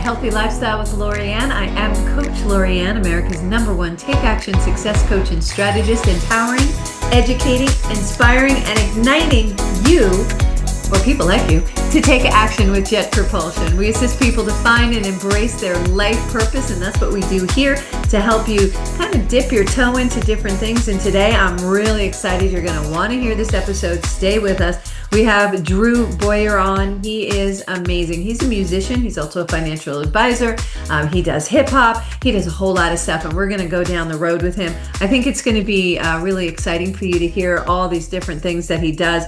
Healthy Lifestyle with Lorianne. I am Coach Lorianne, America's #1 take action success coach and strategist, empowering, educating, inspiring, and igniting you, or people like you, to take action with jet propulsion. We assist people to find and embrace their life purpose, and that's what we do here to help you kind of dip your toe into different things. And today I'm really excited. You're going to want to hear this episode. Stay with us. We have Drew Boyer on. He is amazing. He's a musician. He's also a financial advisor. He does hip hop. He does a whole lot of stuff, and we're going to go down the road with him. I think it's going to be really exciting for you to hear all these different things that he does.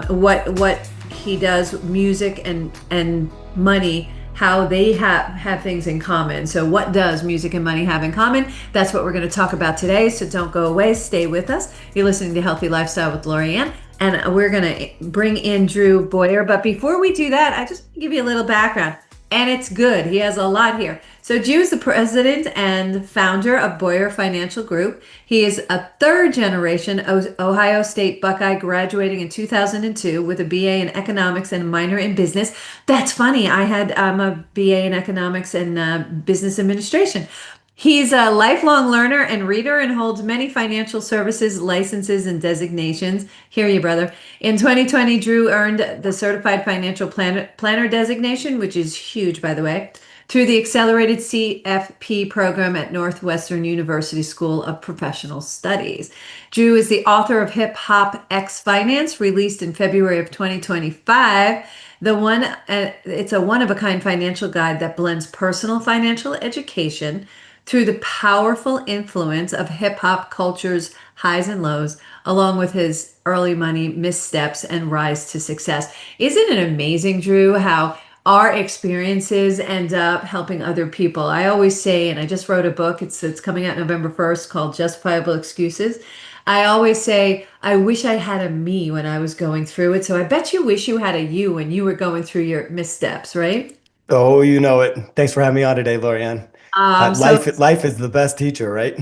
What he does, music and money, how they have things in common. So what does music and money have in common? That's what we're going to talk about today. So don't go away. Stay with us. You're listening to Healthy Lifestyle with Lorianne. And we're going to bring in Drew Boyer. But before we do that, I just want to give you a little background. And it's good. He has a lot here. So Drew is the president and founder of Boyer Financial Group. He is a third generation Ohio State Buckeye, graduating in 2002 with a BA in economics and a minor in business. That's funny. I had a BA in economics and business administration. He's a lifelong learner and reader and holds many financial services licenses and designations. Hear you, brother. In 2020, Drew earned the Certified Financial Planner designation, which is huge, by the way, through the Accelerated CFP program at Northwestern University School of Professional Studies. Drew is the author of Hip Hop X Finance, released in February of 2025. It's a one-of-a-kind financial guide that blends personal financial education through the powerful influence of hip-hop culture's highs and lows, along with his early money missteps and rise to success. Isn't it amazing, Drew, how our experiences end up helping other people? I always say, and I just wrote a book, it's coming out November 1st, called Justifiable Excuses. I always say, I wish I had a me when I was going through it. So I bet you wish you had a you when you were going through your missteps, right? Oh, you know it. Thanks for having me on today, Lorianne. So Life is the best teacher, right?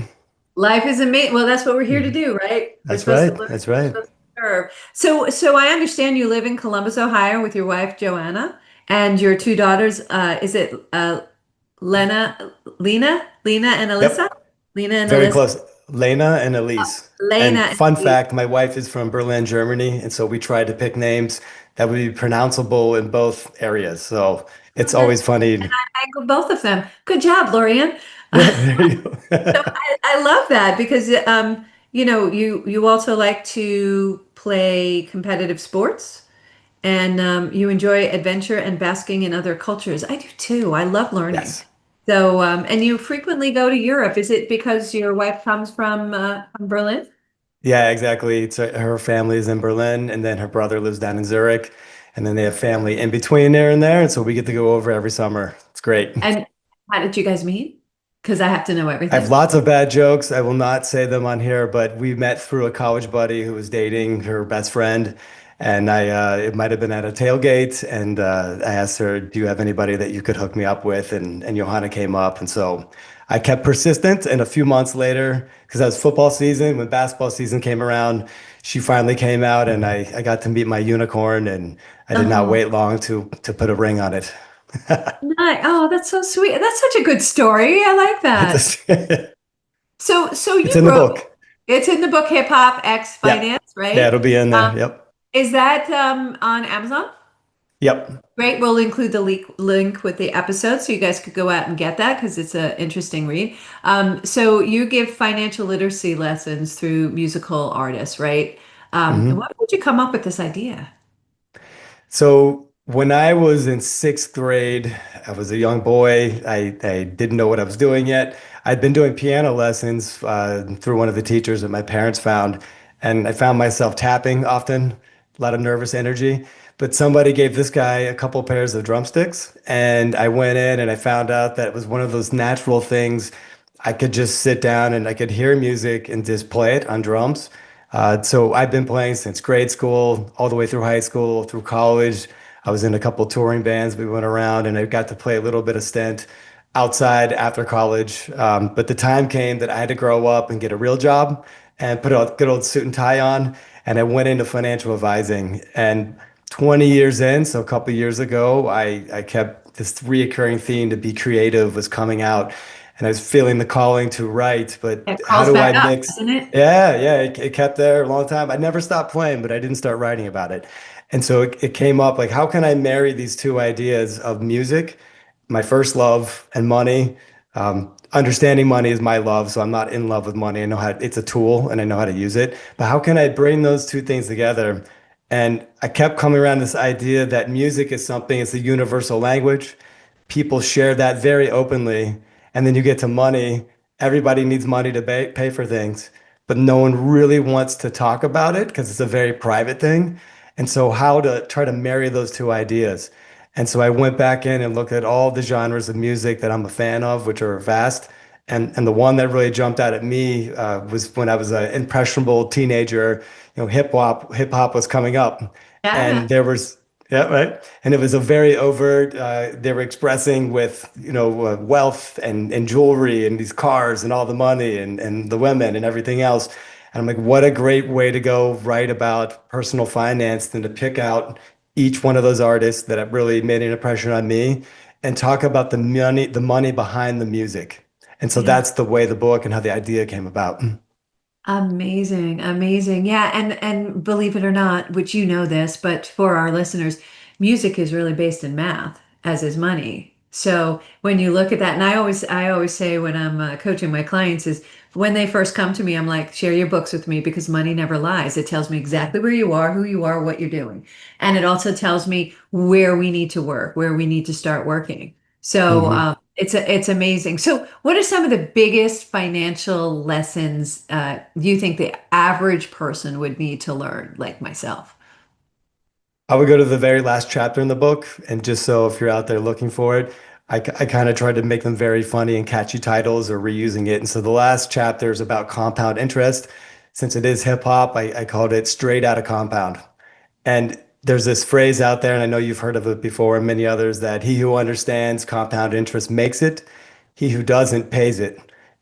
life is amazing. Well, that's what we're here to Mhm. do, right? We're That's supposed to right. learn, That's we're right. supposed to serve. So I understand you live in Columbus, Ohio with your wife, Joanna, and your two daughters. Is it Lena and Alyssa? Yep. Lena and Very Alyssa? close. Lena and Elise. Lena And and fun Elise. fact, my wife is from Berlin, Germany, and so we tried to pick names that would be pronounceable in both areas. So Oh, it's always funny. I go both of them. Good job, Lorian. Yeah, there you So go. I love that because you also like to play competitive sports, and you enjoy adventure and basking in other cultures. I do too. I love learning. Yes. So and you frequently go to Europe. Is it because your wife comes from Berlin? Yeah, exactly. It's her family is in Berlin, and then her brother lives down in Zurich, and then they have family in between there and there, and so we get to go over every summer. It's great. And how did you guys meet? Because I have to know I have everything. lots of bad jokes. I will not say them on here, but we met through a college buddy who was dating her best friend, and it might have been at a tailgate, and I asked her, "Do you have anybody that you could hook me up with?" And Johanna came up, and so I kept persistent. And a few months later, because that was football season, when basketball season came around, she finally came out, and I got to meet my unicorn, and I did not Oh, wait long to put a ring on it. nice. Oh, that's so sweet. That's such a good story. I like that. So It's you in the wrote, book. it's in the book Hip Hop X Yeah, Finance, yeah, right? it'll be in Um, there. Yep. is that on Amazon? Yep. Great. We'll include the link with the episode so you guys could go out and get that because it's an interesting read. So you give financial literacy lessons through musical artists, right? Mhm. Why did you come up with this idea? So when I was in sixth grade, I was a young boy. I didn't know what I was doing yet. I'd been doing piano lessons through one of the teachers that my parents found, and I found myself tapping often, a lot of nervous energy. But somebody gave this guy a couple pairs of drumsticks, and I went in and I found out that it was one of those natural things. I could just sit down and I could hear music and just play it on drums. So I've been playing since grade school, all the way through high school, through college. I was in a couple touring bands. We went around and I got to play a little bit of stint outside after college. But the time came that I had to grow up and get a real job and put a good old suit and tie on. And I went into financial advising. And 20 years in, so a couple of years ago, I kept this reoccurring theme to be creative was coming out, and I was feeling the calling to write. But It how crawls do I back up, mix? doesn't it? Yeah, yeah, it kept there a long time. I never stopped playing, but I didn't start writing about it. And so it came up like, how can I marry these two ideas of music, my first love, and money? Understanding money is my love, so I'm not in love with money. I know how it's a tool and I know how to use it. But how can I bring those two things together? And I kept coming around this idea that music is something, it's a universal language. People share that very openly. And then you get to money. Everybody needs money to pay for things, but no one really wants to talk about it because it's a very private thing. And so, how to try to marry those two ideas? And so, I went back in and looked at all the genres of music that I'm a fan of, which are vast. And the one that really jumped out at me was when I was an impressionable teenager. Hip hop was coming up, Yeah. and there was yeah, right. And it was a very overt. They were expressing with wealth and jewelry and these cars and all the money and the women and everything else. And I'm like, what a great way to go write about personal finance than to pick out each one of those artists that have really made an impression on me and talk about the money behind the music. And so Yeah. that's the way the book and how the idea came about. Amazing, amazing. Yeah, and believe it or not, which you know this, but for our listeners, music is really based in math, as is money. So when you look at that, and I always say when I'm coaching my clients is when they first come to me, I'm like, share your books with me because money never lies. It tells me exactly where you are, who you are, what you're doing, and it also tells me where we need to work, where we need to start working. So Mhm. it's amazing. So, what are some of the biggest financial lessons you think the average person would need to learn, like myself? I would go to the very last chapter in the book, and just so if you're out there looking for it, I kind of tried to make them very funny and catchy titles or reusing it. And so the last chapter is about compound interest. Since it is hip hop, I called it straight out of compound. And there's this phrase out there, and I know you've heard of it before, and many others, that he who understands compound interest makes it, he who doesn't pays it.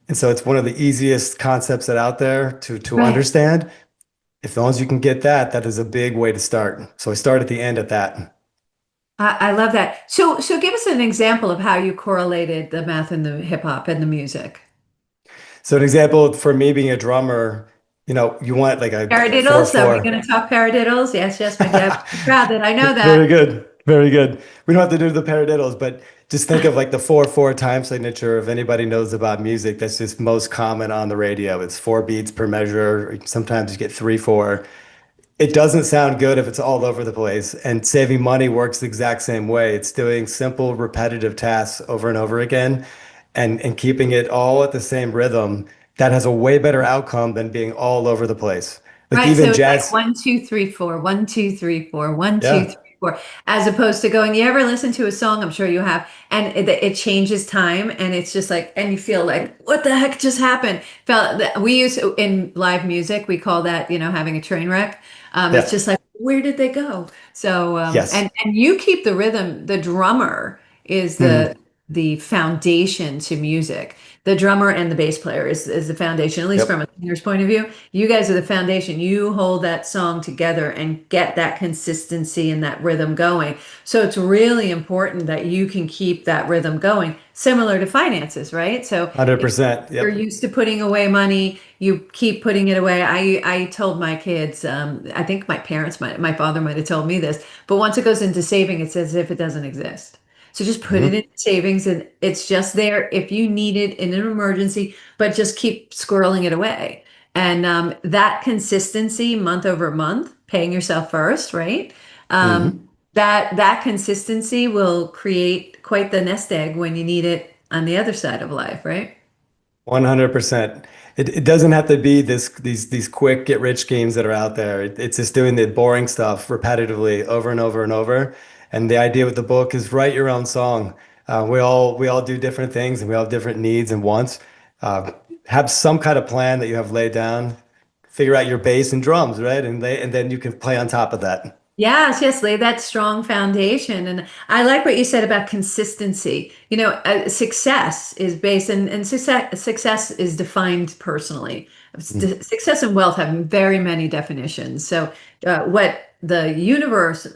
And so it's one of the easiest concepts that out there to Right. understand. As long as you can get that, that is a big way to start. So I start at the end at that. I love that. So give us an example of how you correlated the math and the hip hop and the music. So an example for me being a drummer, you want like a four Paradiddles? Are we four. going to talk paradiddles? Yes, yes, my dad would be proud that I know Very that. good. Very good. We don't have to do the paradiddles, but just think of like the 4/4 time signature. If anybody knows about music, that's just most common on the radio. It's four beats per measure. Sometimes you get 3/4. It doesn't sound good if it's all over the place. And saving money works the exact same way. It's doing simple, repetitive tasks over and over again and keeping it all at the same rhythm. That has a way better outcome than being all over the place. Like Right. even So it's like jazz. 1, 2, 3, 4, 1, 2, 3, 4, 1, 2, 3, 4, Yeah. as opposed to going, you ever listen to a song? I'm sure you have, and it changes time and it's just like, and you feel like, what the heck just happened? Felt that we use in live music, we call that, having a train wreck. It's Yeah. just like, where did they go? So, Yes. and you keep the rhythm. The drummer is Mhm. the foundation to music. The drummer and the bass player is the foundation, at least from Yep. a singer's point of view. You guys are the foundation. You hold that song together and get that consistency and that rhythm going. So it's really important that you can keep that rhythm going, similar to finances, right? So if 100%. you're Yep. used to putting away money, you keep putting it away. I told my kids, I think my parents my father might have told me this, but once it goes into saving, it's as if it doesn't exist. So just put it Mhm. in savings and it's just there if you need it in an emergency, but just keep squirreling it away. And that consistency month over month, paying yourself first, right? Um, Mhm. that consistency will create quite the nest egg when you need it on the other side of life, right? 100%. It doesn't have to be these quick get rich schemes that are out there. It's just doing the boring stuff repetitively over and over and over. And the idea with the book is write your own song. We all do different things and we all have different needs and wants. Have some kind of plan that you have laid down. Figure out your bass and drums, right? And then you can play on top of that. Yes, yes, lay that strong foundation. And I like what you said about consistency. Success is based and success is defined personally. Mm. Success and wealth have very many definitions. So, what the universe,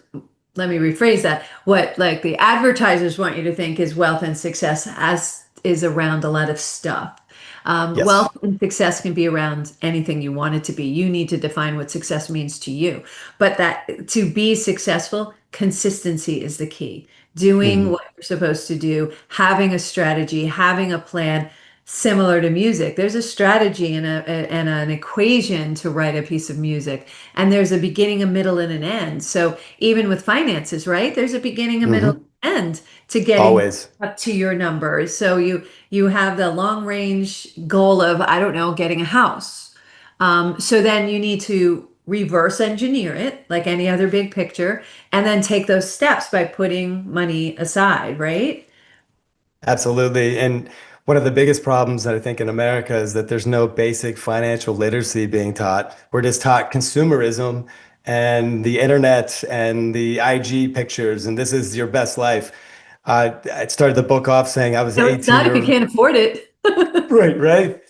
let me rephrase that, what like the advertisers want you to think is wealth and success as is around a lot of stuff. Yes. Wealth and success can be around anything you want it to be. You need to define what success means to you. But that to be successful, consistency is the key. Doing Mhm. what you're supposed to do, having a strategy, having a plan, similar to music. There's a strategy and an equation to write a piece of music, and there's a beginning, a middle, and an end. So even with finances, right? There's a beginning, a middle, Mhm. and end to getting Always. up to your numbers. So you have the long range goal of, I don't know, getting a house. So then you need to reverse engineer it like any other big picture, and then take those steps by putting money aside, right? Absolutely. And one of the biggest problems that I think in America is that there's no basic financial literacy being taught. We're just taught consumerism and the internet and the IG pictures, and this is your best life. I started the book off saying I was No, it's 18 not if you year can't afford it. right, right.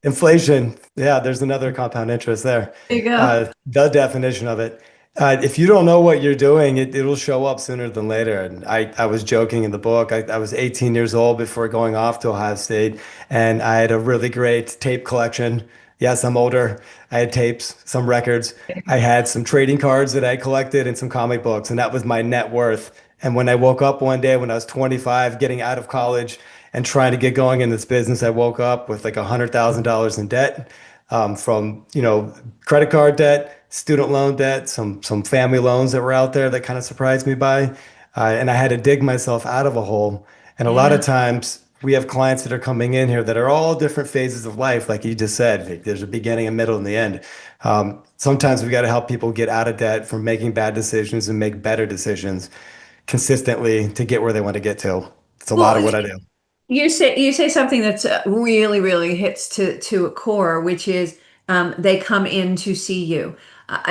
Inflation. Yeah, there's another compound interest there. There you go. The definition of it. If you don't know what you're doing, it'll show up sooner than later. And I was joking in the book. I was 18 years old before going off to Ohio State, and I had a really great tape collection. Yes, I'm older. I had tapes, some records. I had some trading cards that I collected and some comic books, and that was my net worth. And when I woke up one day when I was 25, getting out of college and trying to get going in this business, I woke up with like $100,000 in debt from, credit card debt, student loan debt, some family loans that were out there that kind of surprised me by. And I had to dig myself out of a hole. And a lot of Yeah. times we have clients that are coming in here that are all different phases of life, like you just said. Like, there's a beginning, a middle, and the end. Sometimes we got to help people get out of debt from making bad decisions and make better decisions consistently to get where they want to get to. It's a lot of Well, what I do. you say something that's really really hits to a core, which is they come in to see you.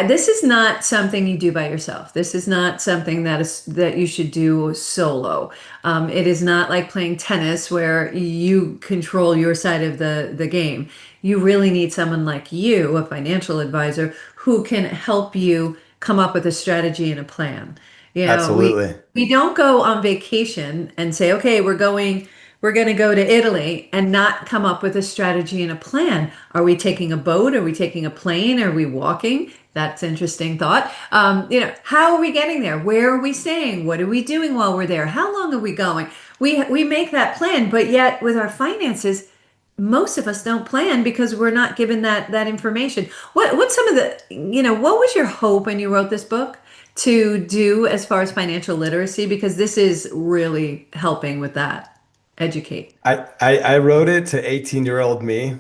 This is not something you do by yourself. This is not something that you should do solo. It is not like playing tennis where you control your side of the game. You really need someone like you, a financial advisor, who can help you come up with a strategy and a plan. You know, Absolutely. we don't go on vacation and say, okay, we're going to go to Italy and not come up with a strategy and a plan. Are we taking a boat? Are we taking a plane? Are we walking? That's interesting thought. How are we getting there? Where are we staying? What are we doing while we're there? How long are we going? We make that plan, but yet with our finances, most of us don't plan because we're not given that information. What's some of what was your hope when you wrote this book to do as far as financial literacy? Because this is really helping with that. Educate. I wrote it to 18-year-old me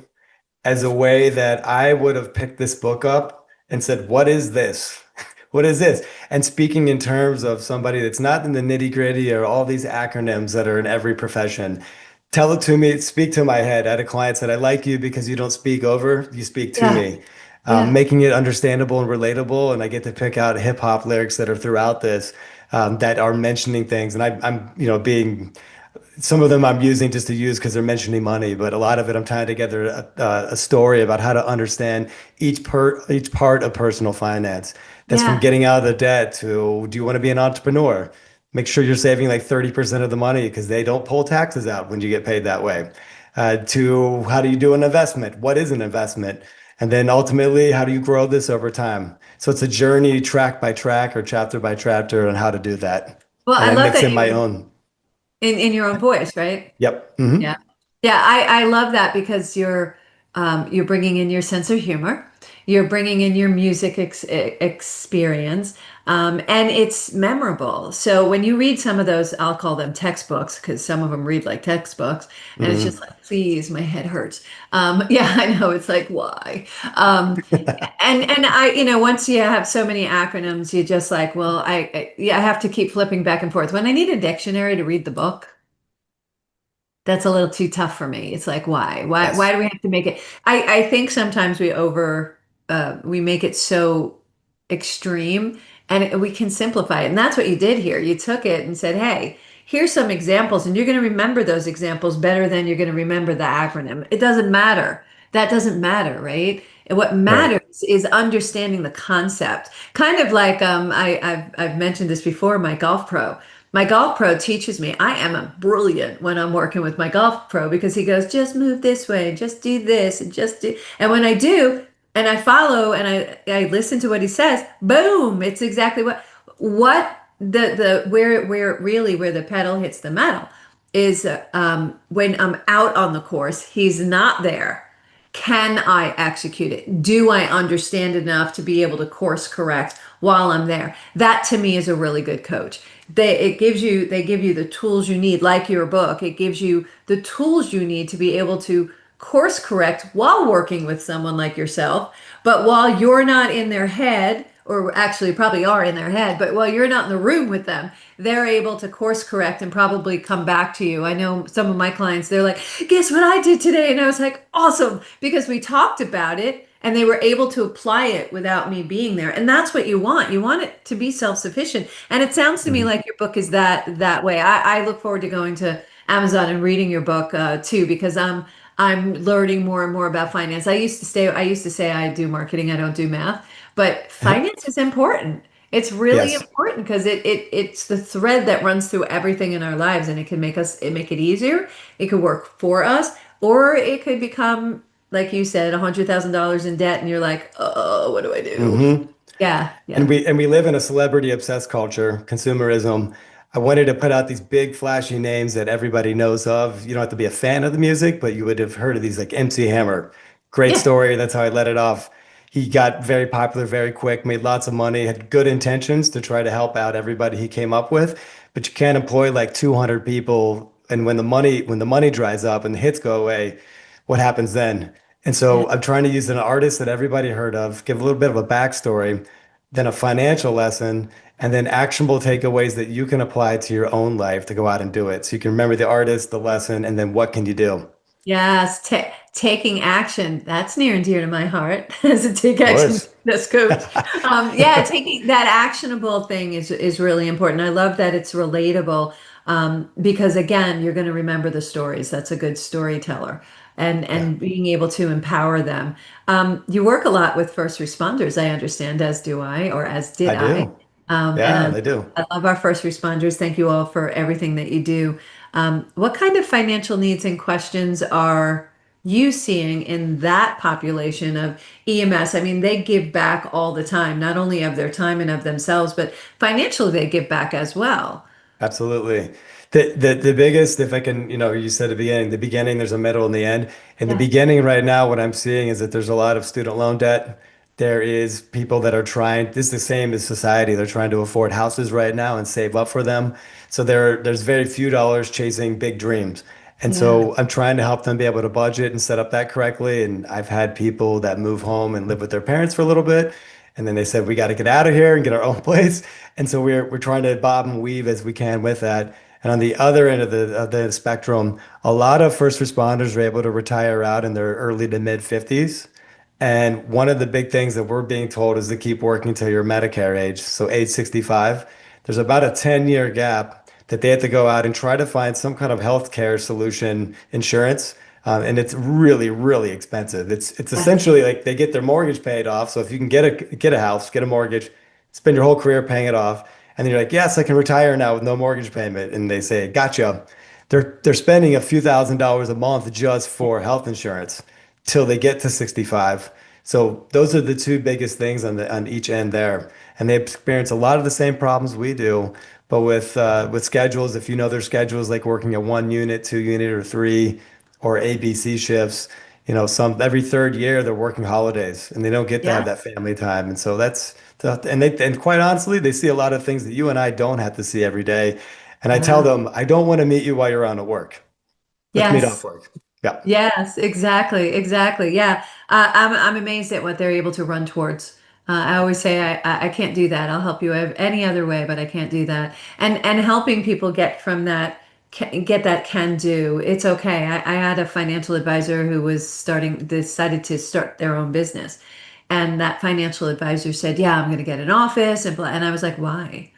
as a way that I would have picked this book up and said, "What is this? What is this?" And speaking in terms of somebody that's not in the nitty-gritty or all these acronyms that are in every profession, tell it to me, speak to my head. I had a client said, "I like you because you don't speak over, you speak to Yeah. me." Yeah. Making it understandable and relatable, and I get to pick out hip hop lyrics that are throughout this that are mentioning things, and I'm being some of them I'm using just to use because they're mentioning money, but a lot of it I'm tying together a story about how to understand each part of personal finance. That's from Yeah. getting out of the debt to, do you want to be an entrepreneur? Make sure you're saving like 30% of the money because they don't pull taxes out when you get paid that way. To how do you do an investment? What is an investment? And then ultimately, how do you grow this over time? So it's a journey track by track or chapter by chapter on how to do that. Well, And I I love mix that in my you own. in your own voice, right? Yep. Yeah. Yeah, I love that because you're bringing in your sense of humor, you're bringing in your music experience, and it's memorable. So when you read some of those, I'll call them textbooks because some of them read like textbooks, and it's just Mhm. like, please, my head hurts. Yeah, I know. It's like, why? And once you have so many acronyms, you just like, well, yeah, I have to keep flipping back and forth. When I need a dictionary to read the book, that's a little too tough for me. It's like, why? Why Yes. do we have to make it? I think sometimes we make it so extreme and we can simplify it. And that's what you did here. You took it and said, hey, here's some examples, and you're going to remember those examples better than you're going to remember the acronym. It doesn't matter. that doesn't matter, right? And what Right. matters is understanding the concept. Kind of like I've mentioned this before, my golf pro. My golf pro teaches me. I am a brilliant when I'm working with my golf pro because he goes, just move this way, just do this, and just do. And when I do, and I follow and I listen to what he says, boom, it's exactly what the where it really where the pedal hits the metal is when I'm out on the course, he's not there. Can I execute it? Do I understand enough to be able to course correct while I'm there? That to me is a really good coach. They give you the tools you need, like your book. It gives you the tools you need to be able to course correct while working with someone like yourself. But while you're not in their head, or actually probably are in their head, but while you're not in the room with them, they're able to course correct and probably come back to you. I know some of my clients, they're like, guess what I did today? And I was like, awesome, because we talked about it and they were able to apply it without me being there. And that's what you want. You want it to be self-sufficient. And it sounds to me Mhm. like your book is that way. I look forward to going to Amazon and reading your book too, because I'm learning more and more about finance. I used to say I do marketing, I don't do math, but finance is important. It's really Yes. important because it's the thread that runs through everything in our lives, and it can make it easier. It could work for us, or it could become, like you said, $100,000 in debt, and you're like, oh, what do I do? hmm Yeah, And yeah, we live in a celebrity obsessed culture, consumerism. I wanted to put out these big flashy names that everybody knows of. You don't have to be a fan of the music, but you would have heard of these like MC Hammer. Great yeah, story. That's how I let it off. He got very popular very quick, made lots of money, had good intentions to try to help out everybody he came up with, but you can't employ like 200 people. And when the money dries up and the hits go away, what happens then? And yeah. so I'm trying to use an artist that everybody heard of, give a little bit of a backstory, then a financial lesson, and then actionable takeaways that you can apply to your own life to go out and do it. So you can remember the artist, the lesson, and then what can you do? Yes, taking action. That's near and dear to my heart as a take Of action course. success coach. Yeah, taking that actionable thing is really important. I love that it's relatable because again, you're going to remember the stories. That's a good storyteller, Yeah, and being able to empower them. You work a lot with first responders, I understand, as do I, or as did I I. do. And Yeah, they do. I love our first responders. Thank you all for everything that you do. What kind of financial needs and questions are you seeing in that population of EMS? I mean, they give back all the time, not only of their time and of themselves, but financially they give back as well. Absolutely. The biggest, if I can, you said at the beginning, there's a middle and the end. In the Yeah. beginning right now, what I'm seeing is that there's a lot of student loan debt. There is people that are trying, this is the same as society. They're trying to afford houses right now and save up for them. So there's very few dollars chasing big dreams. And Yeah. so I'm trying to help them be able to budget and set up that correctly. And I've had people that move home and live with their parents for a little bit. And then they said, we got to get out of here and get our own place. And so we're trying to bob and weave as we can with that. And on the other end of the spectrum, a lot of first responders are able to retire out in their early to mid 50s. And one of the big things that we're being told is to keep working till your Medicare age, so age 65. There's about a 10-year gap that they have to go out and try to find some kind of healthcare solution insurance. And it's really, really expensive. It's Yeah. essentially like they get their mortgage paid off. So if you can get a house, get a mortgage, spend your whole career paying it off, and then you're like, yes, I can retire now with no mortgage payment. And they say, gotcha. They're spending a few $1,000s a month just for health insurance till they get to 65. So those are the two biggest things on each end there. And they experience a lot of the same problems we do, but with schedules, if you know their schedules, like working at one unit, two unit, or three, or ABC shifts, some every third year they're working holidays and they don't get to have Yeah. that family time. And so that's tough. And quite honestly, they see a lot of things that you and I don't have to see every day. And I tell Yeah. them, I don't want to meet you while you're on at work. Let's meet off Yes. work. Yeah. Yes, exactly, exactly. Yeah, I'm amazed at what they're able to run towards. I always say I can't do that. I'll help you any other way, but I can't do that. And helping people get from that get that can do. It's okay. I had a financial advisor who was decided to start their own business, and that financial advisor said, "Yeah, I'm going to get an office," and blah. And I was like, "Why?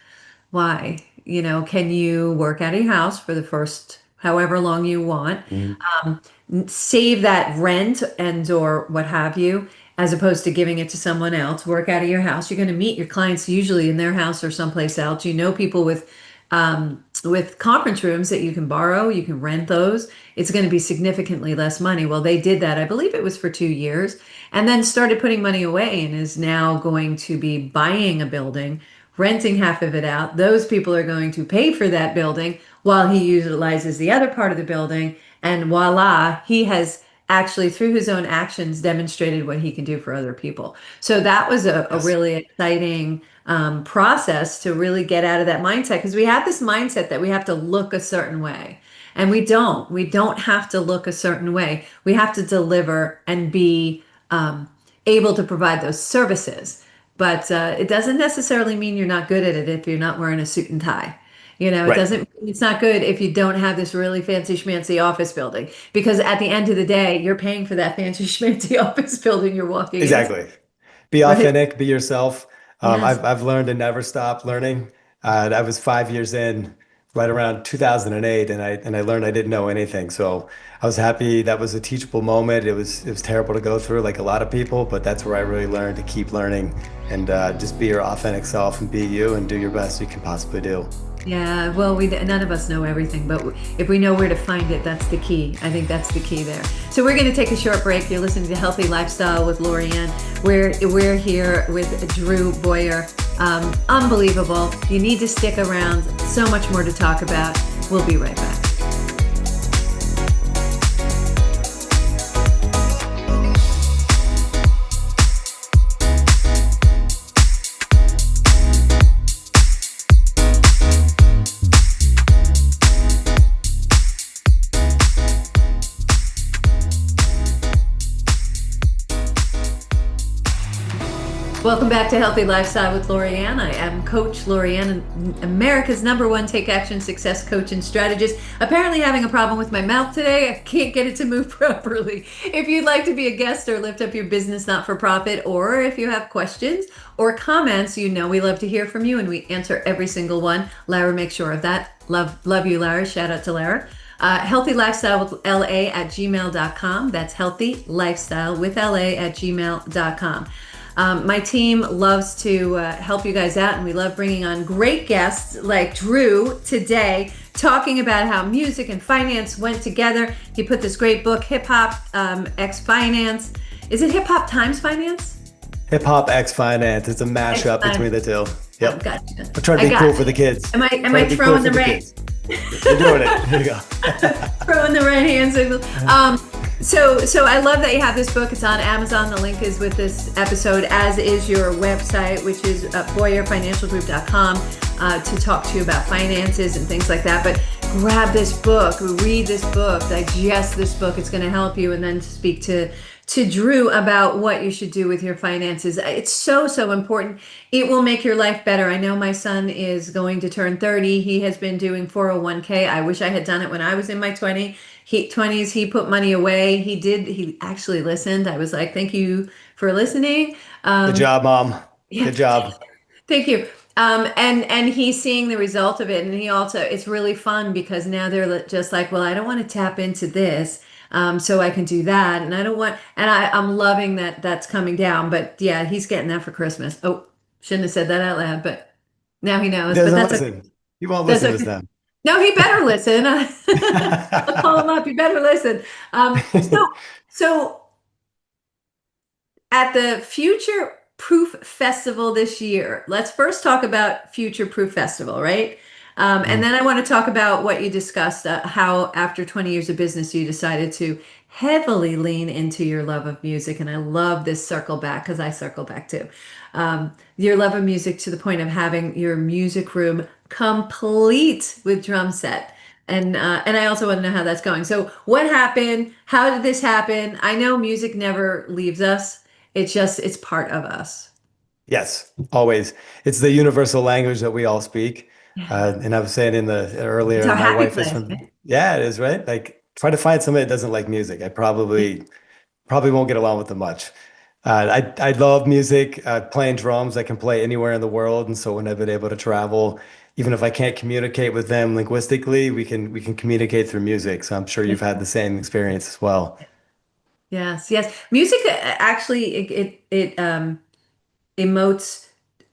Why? Can you work out of your house for the first however long you want. Mhm. Um, Save that rent and or what have you, as opposed to giving it to someone else. Work out of your house. You're going to meet your clients usually in their house or someplace else. You know people with conference rooms that you can borrow. You can rent those. It's going to be significantly less money. Well, they did that. I believe it was for 2 years, and then started putting money away and is now going to be buying a building, renting half of it out. Those people are going to pay for that building while he utilizes the other part of the building. And voila, he has actually, through his own actions, demonstrated what he can do for other people. So that was a Yes. really exciting process to really get out of that mindset because we have this mindset that we have to look a certain way. And we don't. We don't have to look a certain way. We have to deliver and be um, able to provide those services. But it doesn't necessarily mean you're not good at it if you're not wearing a suit and tie. It Right. doesn't mean it's not good if you don't have this really fancy schmancy office building. Because at the end of the day, you're paying for that fancy schmancy office building you're walking into, Exactly. Be right? authentic, be yourself. Yes. I've learned to never stop learning. I was 5 years in, right around 2008, and I learned I didn't know anything. So I was happy that was a teachable moment. It was terrible to go through, like a lot of people, but that's where I really learned to keep learning and just be your authentic self and be you and do your best you can possibly do. Yeah, well, we none of us know everything, but if we know where to find it, that's the key. I think that's the key there. So we're going to take a short break. You're listening to Healthy Lifestyle with Lorianne. We're here with Drew Boyer. Unbelievable. You need to stick around. So much more to talk about. We'll be right back. Welcome back to Healthy Lifestyle with Lorianne. I am Coach Lorianne, America's #1 take action success coach and strategist. Apparently having a problem with my mouth today. I can't get it to move properly. If you'd like to be a guest or lift up your business not-for-profit, or if you have questions or comments, we love to hear from you and we answer every single one. Lara makes sure of that. Love you, Lara. Shout out to Lara. Healthy Lifestyle with LA at gmail.com. That's Healthy Lifestyle with LA at gmail.com. My team loves to help you guys out, and we love bringing on great guests like Drew today, talking about how music and finance went together. He put this great book, Hip Hop X Finance. Is it Hip Hop times Finance? Hip Hop X Finance. It's a X mashup between the two. Yep. Gotcha. I'm trying to I be got cool it. for the kids. Am I Trying to be cool throwing for the right? kids. You're doing it. Here you go. Throwing the right hand signal. So I love that you have this book. It's on Amazon. The link is with this episode, as is your website, which is BoyerFinancialGroup.com, to talk to you about finances and things like that. But grab this book, read this book, digest this book. It's going to help you, and then speak to Drew about what you should do with your finances. It's so important. It will make your life better. I know my son is going to turn 30. He has been doing 401k. I wish I had done it when I was in my 20s. He put money away. He did. He actually listened. I was like, thank you for listening. Good job, Mom. Yeah, Good job. thank you. And he's seeing the result of it. And he also, it's really fun because now they're just like, well, I don't want to tap into this. So I can do that. And I don't want, and I'm loving that that's coming down. But yeah, he's getting that for Christmas. Oh, shouldn't have said that out loud, but now he He knows. But doesn't that's okay. listen. He won't That's listen this okay. time. No, he better listen. I'll call him up. You better listen. So at the Future Proof Festival this year, let's first talk about Future Proof Festival, right? And Mm. then I want to talk about what you discussed, how after 20 years of business, you decided to heavily lean into your love of music. And I love this circle back because I circle back too. Your love of music to the point of having your music room complete with drum set. And I also want to know how that's going. So what happened? How did this happen? I know music never leaves us. It's part of us. Yes, always. It's the universal language that we all speak. Yeah. And I was saying in the It's earlier, our my happy wife is place, from, right? yeah, it is, right? Like try to find somebody that doesn't like music. I probably won't get along with them much. I love music, playing drums. I can play anywhere in the world, and so when I've been able to travel, even if I can't communicate with them linguistically, we can communicate through music. So I'm sure you've had the same experience as well. Yes, yes. Music actually it emotes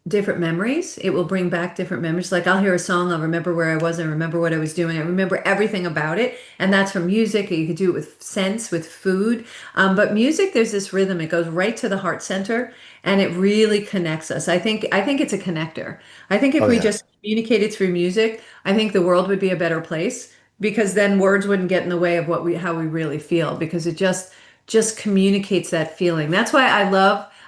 different memories. It will bring back different memories. Like I'll hear a song, I'll remember where I was, I remember what I was doing, I remember everything about it. And that's from music. You could do it with scents, with food. But music, there's this rhythm. It goes right to the heart center and it really connects us. I think it's a connector. I think if Oh we yeah. just communicated through music, I think the world would be a better place because then words wouldn't get in the way of what we how we really feel because it just communicates that feeling. That's why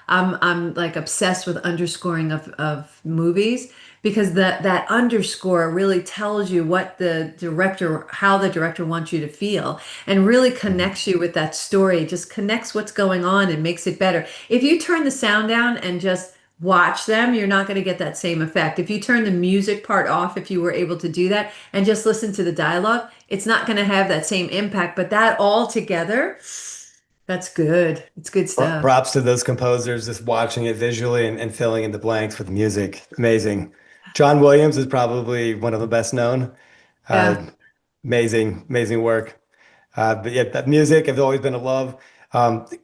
I'm like obsessed with underscoring of movies because that underscore really tells you what the director, how the director wants you to feel and really Mhm. connects you with that story, just connects what's going on and makes it better. If you turn the sound down and just watch them, you're not going to get that same effect. If you turn the music part off, if you were able to do that and just listen to the dialogue, it's not going to have that same impact. But that all together, that's good. It's good stuff. Props to those composers just watching it visually and filling in the blanks with music. Amazing. John Williams is probably one of the best known. Uh, Yeah. amazing work. But yeah, that music I've always been in love.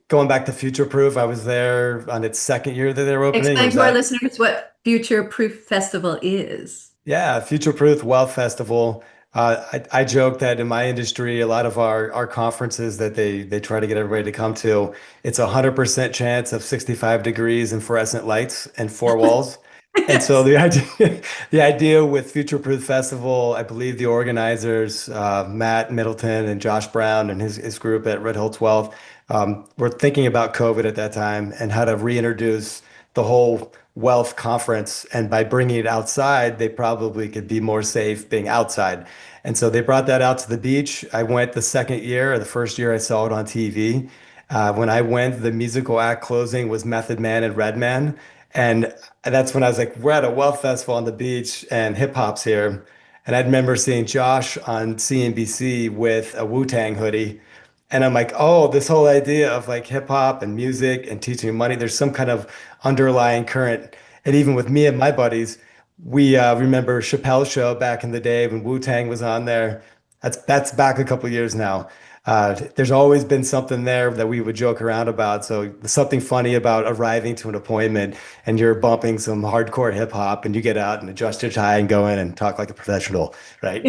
Going back to Future Proof, I was there on its second year that they were opening. It Explain was to our at listeners what Future Proof Festival is. Yeah, Future Proof Wealth Festival. I joke that in my industry, a lot of our conferences that they try to get everybody to come to, it's 100% chance of 65 degrees and fluorescent lights and four walls. And so Yes. the idea the idea with Future Proof Festival, I believe the organizers, Matt Middleton and Josh Brown and his group at Red Hills Wealth, were thinking about COVID at that time and how to reintroduce the whole wealth conference. And by bringing it outside, they probably could be more safe being outside. And so they brought that out to the beach. I went the second year, or the first year I saw it on TV. When I went, the musical act closing was Method Man and Redman. And that's when I was like, we're at a wealth festival on the beach and hip hop's here. And I remember seeing Josh on CNBC with a Wu-Tang hoodie. And I'm like, oh, this whole idea of like hip hop and music and teaching money, there's some kind of underlying current. And even with me and my buddies, we remember Chappelle's show back in the day when Wu-Tang was on there. That's back a couple years now. There's always been something there that we would joke around about. So there's something funny about arriving to an appointment and you're bumping some hardcore hip hop and you get out and adjust your tie and go in and talk like a professional, right?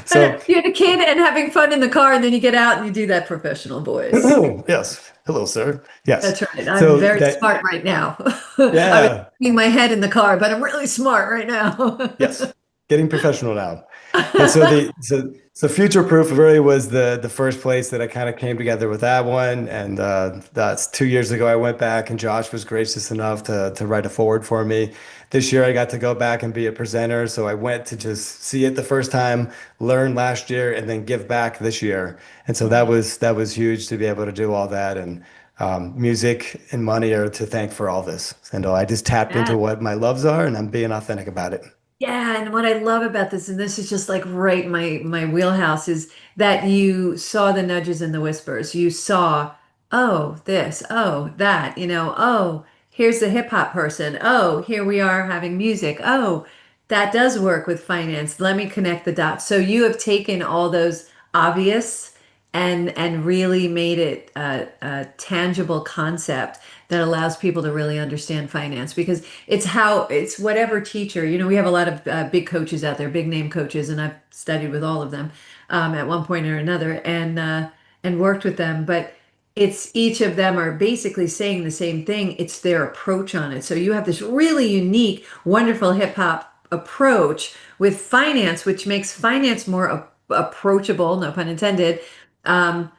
So You're the kid and having fun in the car, and then you get out and you do that professional voice. yes. Hello, sir. Yes. That's right. I'm So very that, smart right now. I was yeah, shaking my head in the car, but I'm really smart right now. yes. Getting professional now. And so Future Proof really was the first place that I kind of came together with that one. And that's 2 years ago I went back and Josh was gracious enough to write a forward for me. This year I got to go back and be a presenter. So I went to just see it the first time, learn last year, and then give back this year. And so that was huge to be able to do all that. And music and money are to thank for all this. And I just tapped into Yeah. what my loves are and I'm being authentic about it. Yeah, and what I love about this, and this is just like right my wheelhouse, is that you saw the nudges and the whispers. You saw, oh, this, oh, that, oh, here's the hip hop person. Oh, here we are having music. Oh, that does work with finance. Let me connect the dots. So you have taken all those obvious and really made it a tangible concept that allows people to really understand finance because it's whatever teacher, we have a lot of big coaches out there, big name coaches, and I've studied with all of them at one point or another and worked with them, but it's each of them are basically saying the same thing. It's their approach on it. So you have this really unique, wonderful hip hop approach with finance, which makes finance more approachable, no pun intended, um,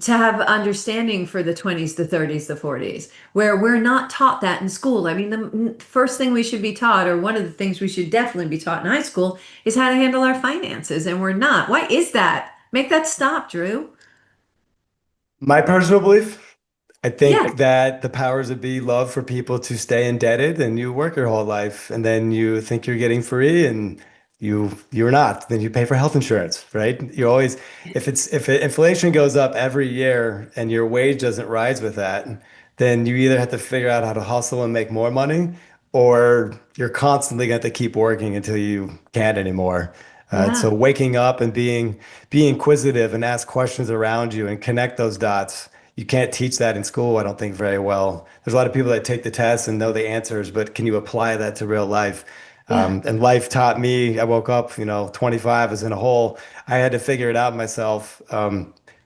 to have understanding for the 20s, the 30s, the 40s, where we're not taught that in school. I mean, the first thing we should be taught, or one of the things we should definitely be taught in high school, is how to handle our finances, and we're not. Why is that? Make that stop, Drew. My personal belief, I Yeah. think that the powers that be love for people to stay indebted and you work your whole life and then you think you're getting free and you're not. Then you pay for health insurance, right? You always if inflation goes up every year and your wage doesn't rise with that, then you either have to figure out how to hustle and make more money or you're constantly going to keep working until you can't anymore. So Yeah. waking up and being inquisitive and ask questions around you and connect those dots. You can't teach that in school, I don't think, very well. There's a lot of people that take the tests and know the answers, but can you apply that to real life? Yeah. And life taught me, I woke up, 25 was in a hole. I had to figure it out myself.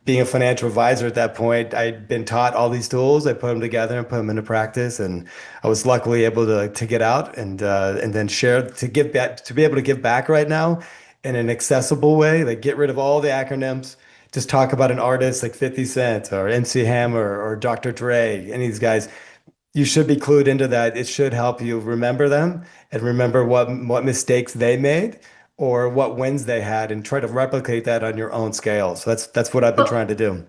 Being a financial advisor at that point, I'd been taught all these tools. I put them together and put them into practice, and I was luckily able to get out and then share to give back to be able to give back right now in an accessible way. Like get rid of all the acronyms. Just talk about an artist like 50 Cent or MC Hammer or Dr. Dre. Any of these guys, you should be clued into that. It should help you remember them and remember what mistakes they made or what wins they had, and try to replicate that on your own scale. So that's what I've been Well, trying to do.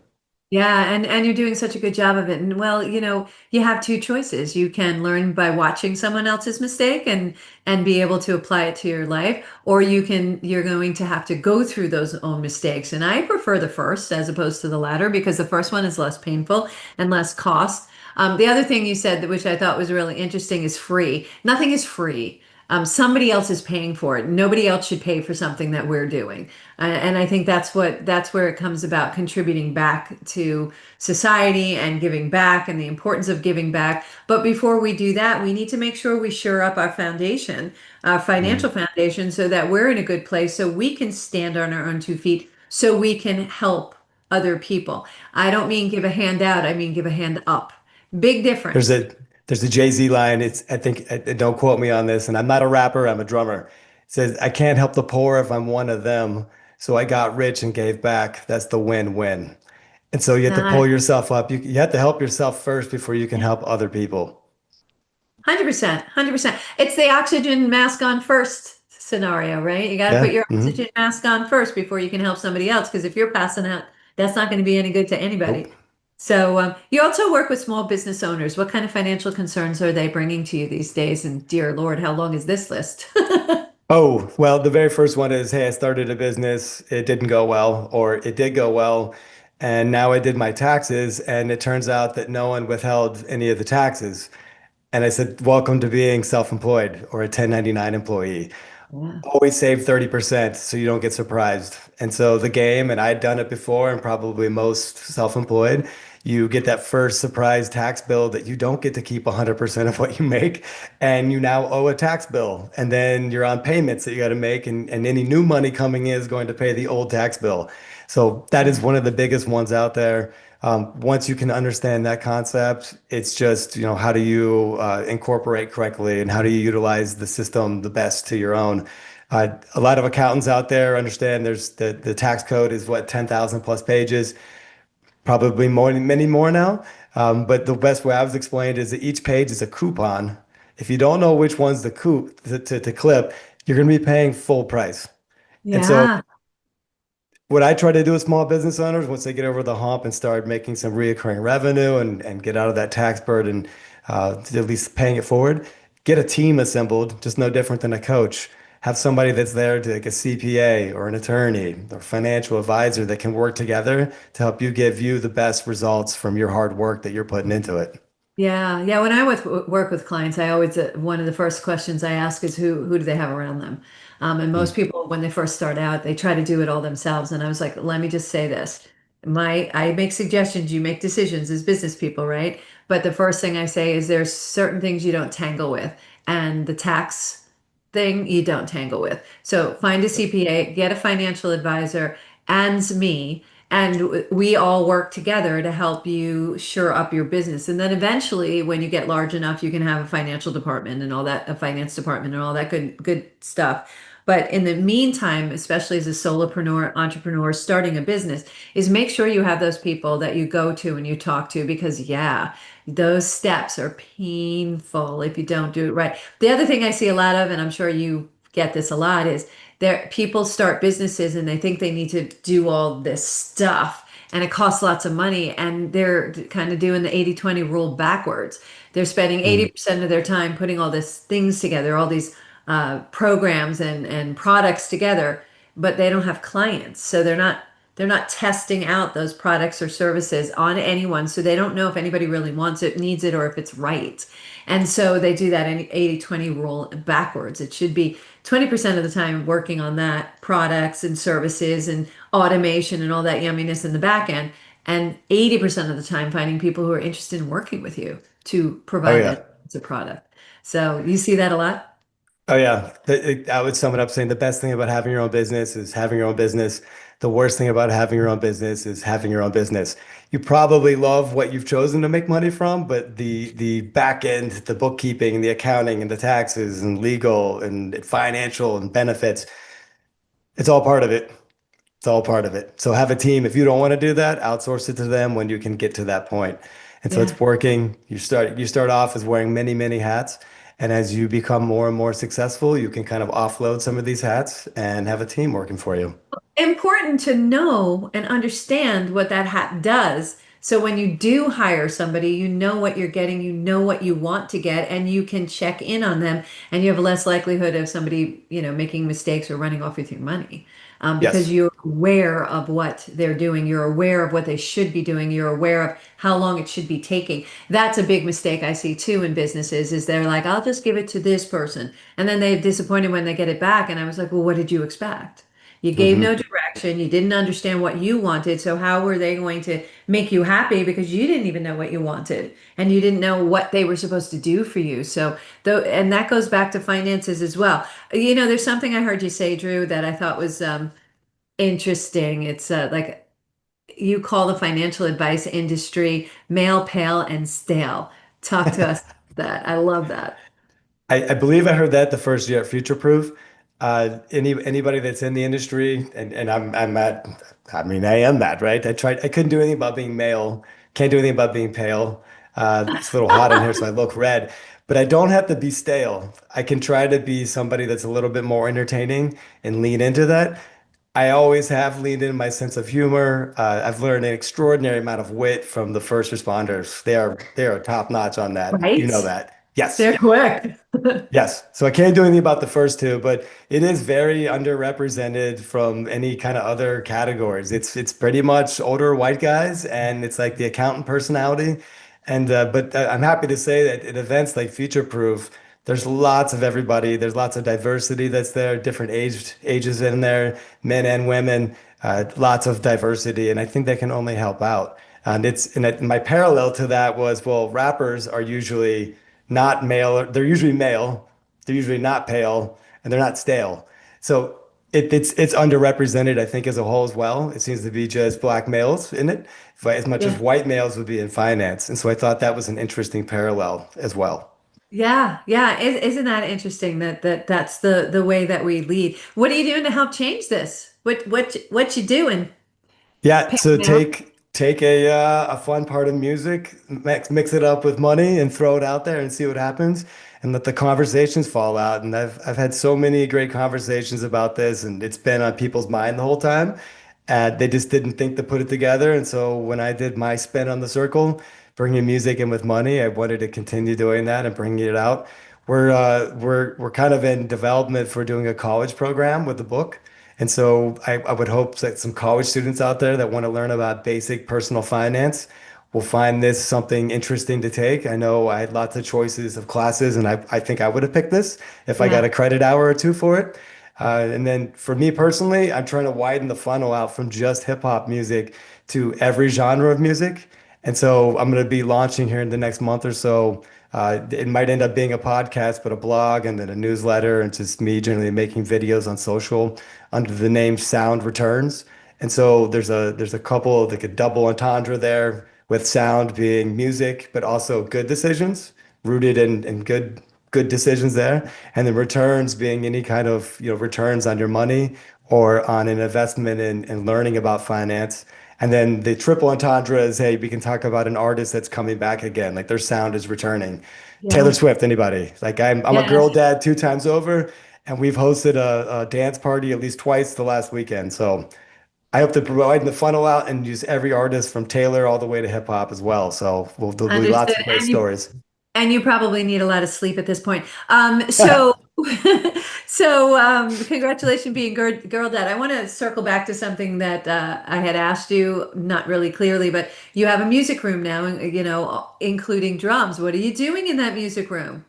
yeah, and you're doing such a good job of it. And well, you have two choices. You can learn by watching someone else's mistake and be able to apply it to your life, or you're going to have to go through those own mistakes. And I prefer the first as opposed to the latter because the first one is less painful and less cost. The other thing you said, which I thought was really interesting, is free. Nothing is free. Somebody else is paying for it. Nobody else should pay for something that we're doing. And I think that's where it comes about contributing back to society and giving back and the importance of giving back. But before we do that, we need to make sure we shore up our foundation, our financial Mm. foundation, so that we're in a good place so we can stand on our own 2 feet, so we can help other people. I don't mean give a hand out, I mean give a hand up. Big There's difference. a there's a Jay-Z line. It's I think don't quote me on this, and I'm not a rapper, I'm a drummer. It says, "I can't help the poor if I'm one of them. So I got rich and gave back. That's the win-win." And so you have to Uh, pull yourself up. You have to help yourself first before you can help other people. 100%, 100%. It's the oxygen mask on first scenario, right? You got to put Yeah. your Hmm. oxygen mask on first before you can help somebody else. Because if you're passing out, that's not going to be any good to Nope. anybody. So, you also work with small business owners. What kind of financial concerns are they bringing to you these days? And dear Lord, how long is this list? Oh, well, the very first one is, hey, I started a business. It didn't go well, or it did go well. And now I did my taxes, and it turns out that no one withheld any of the taxes. And I said, welcome to being self-employed or a 1099 employee. Yeah. Always save 30% so you don't get surprised. And so the game, and I'd done it before, and probably most self-employed, you get that first surprise tax bill that you don't get to keep 100% of what you make, and you now owe a tax bill. And then you're on payments that you got to make, and any new money coming in is going to pay the old tax bill. So that is one of the biggest ones out there. Once you can understand that concept, it's just, how do you incorporate correctly and how do you utilize the system the best to your own? A lot of accountants out there understand there's the tax code is what, 10,000 plus pages, probably more, many more now. But the best way I was explained is that each page is a coupon. If you don't know which one's the to clip, you're going to be paying full price. And so Yeah. what I try to do with small business owners, once they get over the hump and start making some reoccurring revenue and get out of that tax burden, to at least paying it forward, get a team assembled, just no different than a coach. Have somebody that's there to like a CPA or an attorney or financial advisor that can work together to help you give you the best results from your hard work that you're putting into it. Yeah, yeah. When I work with clients, I always one of the first questions I ask is who do they have around them? And Mm, most people, when they first start out, they try to do it all themselves. And I was like, let me just say this: I make suggestions, you make decisions as business people, right? But the first thing I say is there's certain things you don't tangle with, and the tax thing you don't tangle with. So find a CPA, get a financial advisor, and me. And we all work together to help you shore up your business. And then eventually, when you get large enough, you can have a financial department and all that, a finance department and all that good stuff. But in the meantime, especially as a solopreneur, entrepreneur starting a business, is make sure you have those people that you go to and you talk to because, yeah, those steps are painful if you don't do it right. The other thing I see a lot of, and I'm sure you get this a lot, is there people start businesses and they think they need to do all this stuff and it costs lots of money and they're kind of doing the 80-20 rule backwards. They're spending mm. 80% of their time putting all these things together, all these programs and products together, but they don't have clients. So they're not they're not testing out those products or services on anyone, so they don't know if anybody really wants it, needs it, or if it's right. And so they do that in 80/20 rule backwards. It should be 20% of the time working on that products and services and automation and all that yumminess in the back end, and 80% of the time finding people who are interested in working with you to Oh provide yeah. that as a product. So you see that a lot? Oh yeah, I would sum it up saying the best thing about having your own business is having your own business. The worst thing about having your own business is having your own business. You probably love what you've chosen to make money from, but the back end, the bookkeeping and the accounting and the taxes and legal and financial and benefits, it's all part of it. It's all part of it. So have a team. If you don't want to do that, outsource it to them when you can get to that point. And so Yeah. it's working. You start off as wearing many, many hats. And as you become more and more successful, you can kind of offload some of these hats and have a team working for you. Important to know and understand what that hat does. So when you do hire somebody, you know what you're getting, you know what you want to get, and you can check in on them, and you have less likelihood of somebody, making mistakes or running off with your money. Because Yes. you're aware of what they're doing, you're aware of what they should be doing, you're aware of how long it should be taking. That's a big mistake I see too in businesses is they're like, I'll just give it to this person. And then they're disappointed when they get it back. And I was like, well, what did you expect? You gave no Hmm. direction. You didn't understand what you wanted. So how were they going to make you happy because you didn't even know what you wanted and you didn't know what they were supposed to do for you. So though, and that goes back to finances as well. There's something I heard you say, Drew, that I thought was interesting. It's like you call the financial advice industry male, pale, and stale. Talk to us about that. I love that. I believe I heard that the first year at Future Proof. Anybody that's in the industry, and I'm at, I mean, I am that, right? I couldn't do anything about being male, can't do anything about being pale. It's a little hot in here, so I look red, but I don't have to be stale. I can try to be somebody that's a little bit more entertaining and lean into that. I always have leaned in my sense of humor. I've learned an extraordinary amount of wit from the first responders. They are top notch on that. You know Right? that. Yes. They're quick. Yes. So I can't do anything about the first two, but it is very underrepresented from any kind of other categories. It's pretty much older white guys, and it's like the accountant personality. And but I'm happy to say that at events like Future Proof, there's lots of everybody. There's lots of diversity that's there, different ages in there, men and women, lots of diversity, and I think that can only help out. My parallel to that was, well, rappers are usually not male. They're usually male. They're usually not pale, and they're not stale. So it's underrepresented, I think, as a whole as well. It seems to be just black males in it, as much as Yeah. white males would be in finance. And so I thought that was an interesting parallel as well. Yeah, yeah. Isn't that interesting that's the way that we lead? What are you doing to help change this? What you doing? Yeah, so Now? take a fun part of music, mix it up with money, and throw it out there and see what happens, and let the conversations fall out. And I've had so many great conversations about this, and it's been on people's mind the whole time, and they just didn't think to put it together. And so when I did my spin on the circle, bringing music in with money, I wanted to continue doing that and bringing it out. We're kind of in development for doing a college program with the book. And so I would hope that some college students out there that want to learn about basic personal finance will find this something interesting to take. I know I had lots of choices of classes, and I think I would have picked this if I got Yeah, a credit hour or two for it. And then for me personally, I'm trying to widen the funnel out from just hip hop music to every genre of music. And so I'm going to be launching here in the next month or so. It might end up being a podcast, but a blog and then a newsletter, and just me generally making videos on social under the name Sound Returns. And so there's a couple like a double entendre there with sound being music, but also good decisions rooted in good decisions there. And then returns being any kind of, returns on your money or on an investment in learning about finance. And then the triple entendre is, hey, we can talk about an artist that's coming back again, like their sound is returning. Taylor yeah. Swift, anybody? Like I'm a girl Yes. dad two times over, and we've hosted a dance party at least twice the last weekend. So I hope to provide the funnel out and use every artist from Taylor all the way to hip hop as well. So there'll be lots Understood. of great And you stories. and you probably need a lot of sleep at this point. So So, congratulations being girl dad. I want to circle back to something that I had asked you, not really clearly, but you have a music room now, including drums. What are you doing in that music room?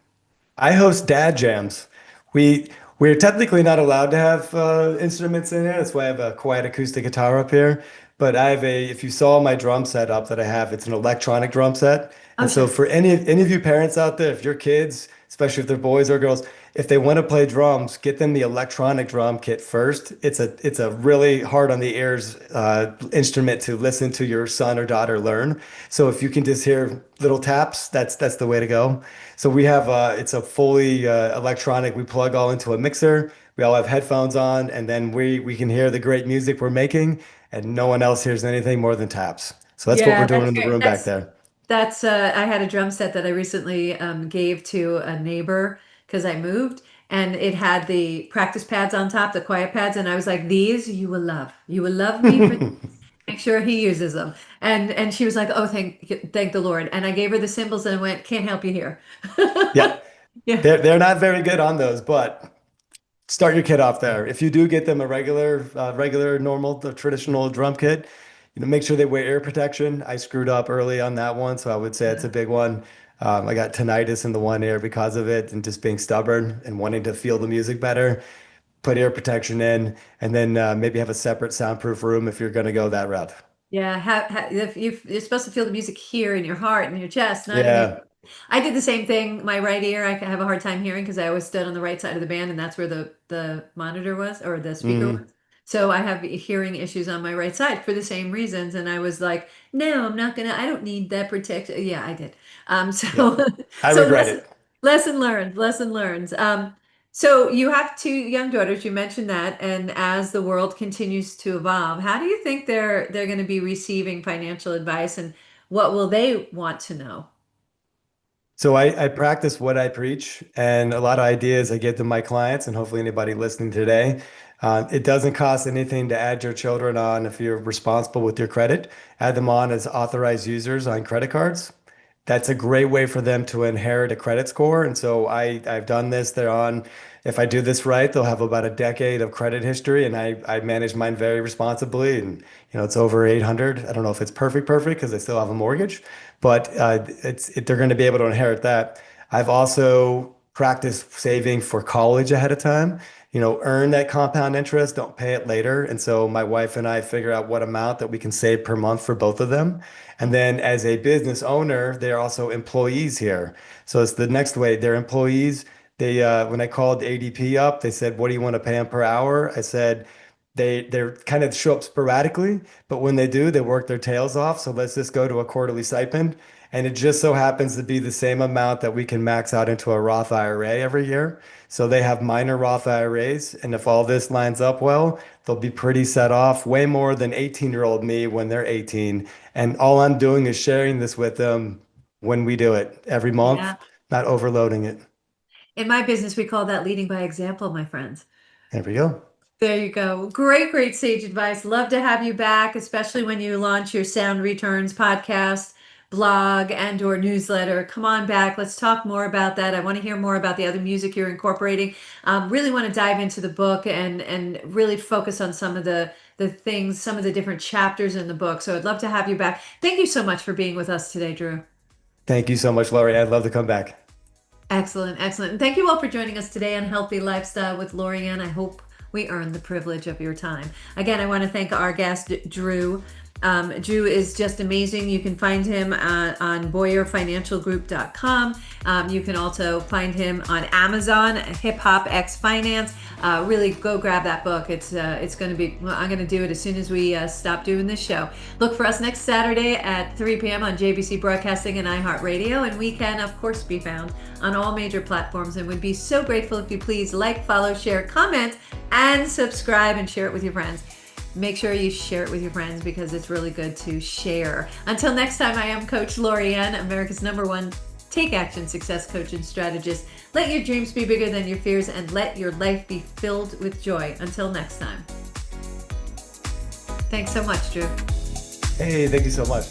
I host dad jams. We're technically not allowed to have instruments in here. That's why I have a quiet acoustic guitar up here. But if you saw my drum set up that I have, it's an electronic drum set. Oh, And so sure. for any of you parents out there, if your kids, especially if they're boys or girls, if they want to play drums, get them the electronic drum kit first. It's a really hard on the ears instrument to listen to your son or daughter learn. So if you can just hear little taps, that's the way to go. So we have it's a fully electronic. We plug all into a mixer. We all have headphones on, and then we can hear the great music we're making, and no one else hears anything more than taps. So that's what we're Yeah, doing that's in the great. room back there. That's I had a drum set that I recently gave to a neighbor because I moved, and it had the practice pads on top, the quiet pads, and I was like, "These you will love. You will love me for make sure he uses them." And she was like, "Oh, thank the Lord." And I gave her the cymbals and I went, "Can't help you here." Yeah, Yeah. they're not very good on those, but start your kit off there. If you do get them a regular, normal, the traditional drum kit, make sure they wear ear protection. I screwed up early on that one, so I would say it's a big one. I got tinnitus in the one ear because of it, and just being stubborn and wanting to feel the music better. Put ear protection in, and then maybe have a separate soundproof room if you're going to go that route. Yeah, if you're supposed to feel the music here in your heart and your chest, not in the. Yeah. I did the same thing. My right ear, I have a hard time hearing because I always stood on the right side of the band, and that's where the monitor was or the speaker was. Hmm. So I have hearing issues on my right side for the same reasons. And I was like, no, I'm not gonna. I don't need that protection. Yeah, I did. Yeah. So I so regret it. lesson learned. Lesson learned. So you have two young daughters, you mentioned that, and as the world continues to evolve, how do you think they're going to be receiving financial advice and what will they want to know? So I practice what I preach, and a lot of ideas I give to my clients, and hopefully anybody listening today. It doesn't cost anything to add your children on if you're responsible with your credit. Add them on as authorized users on credit cards. That's a great way for them to inherit a credit score. And so I've done this. They're on, if I do this right, they'll have about a decade of credit history, and I manage mine very responsibly. And it's over 800. I don't know if it's perfect because I still have a mortgage, but they're going to be able to inherit that. I've also practiced saving for college ahead of time. Earn that compound interest, don't pay it later. And so my wife and I figure out what amount that we can save per month for both of them. And then as a business owner, they're also employees here. So it's the next way. They're employees. When I called ADP up, they said, "What do you want to pay them per hour?" I said, they're kind of show up sporadically, but when they do, they work their tails off. So let's just go to a quarterly stipend. And it just so happens to be the same amount that we can max out into a Roth IRA every year. So they have minor Roth IRAs. And if all this lines up well, they'll be pretty set off, way more than 18-year-old me when they're 18. And all I'm doing is sharing this with them when we do it every month, Yeah. not overloading it. In my business, we call that leading by example, my friends. There we go. There you go. Great, great sage advice. Love to have you back, especially when you launch your Sound Returns podcast, blog, and or newsletter. Come on back. Let's talk more about that. I want to hear more about the other music you're incorporating. Really want to dive into the book and really focus on some of the things, some of the different chapters in the book. So I'd love to have you back. Thank you so much for being with us today, Drew. Thank you so much, Lori. I'd love to come back. Excellent, excellent. And thank you all for joining us today on Healthy Lifestyle with Lorianne. I hope we earned the privilege of your time. Again, I want to thank our guest, Drew. Drew is just amazing. You can find him on BoyerFinancialGroup.com. You can also find him on Amazon, Hip Hop X Finance. Really go grab that book. It's going to be, well, I'm going to do it as soon as we stop doing this show. Look for us next Saturday at 3 p.m. on JBC Broadcasting and iHeartRadio. And we can, of course, be found on all major platforms. And would be so grateful if you please like, follow, share, comment, and subscribe and share it with your friends. Make sure you share it with your friends because it's really good to share. Until next time, I am Coach Lorianne, America's #1 Take Action Success Coach and Strategist. Let your dreams be bigger than your fears and let your life be filled with joy. Until next time. Thanks so much, Drew. Hey, thank you so much.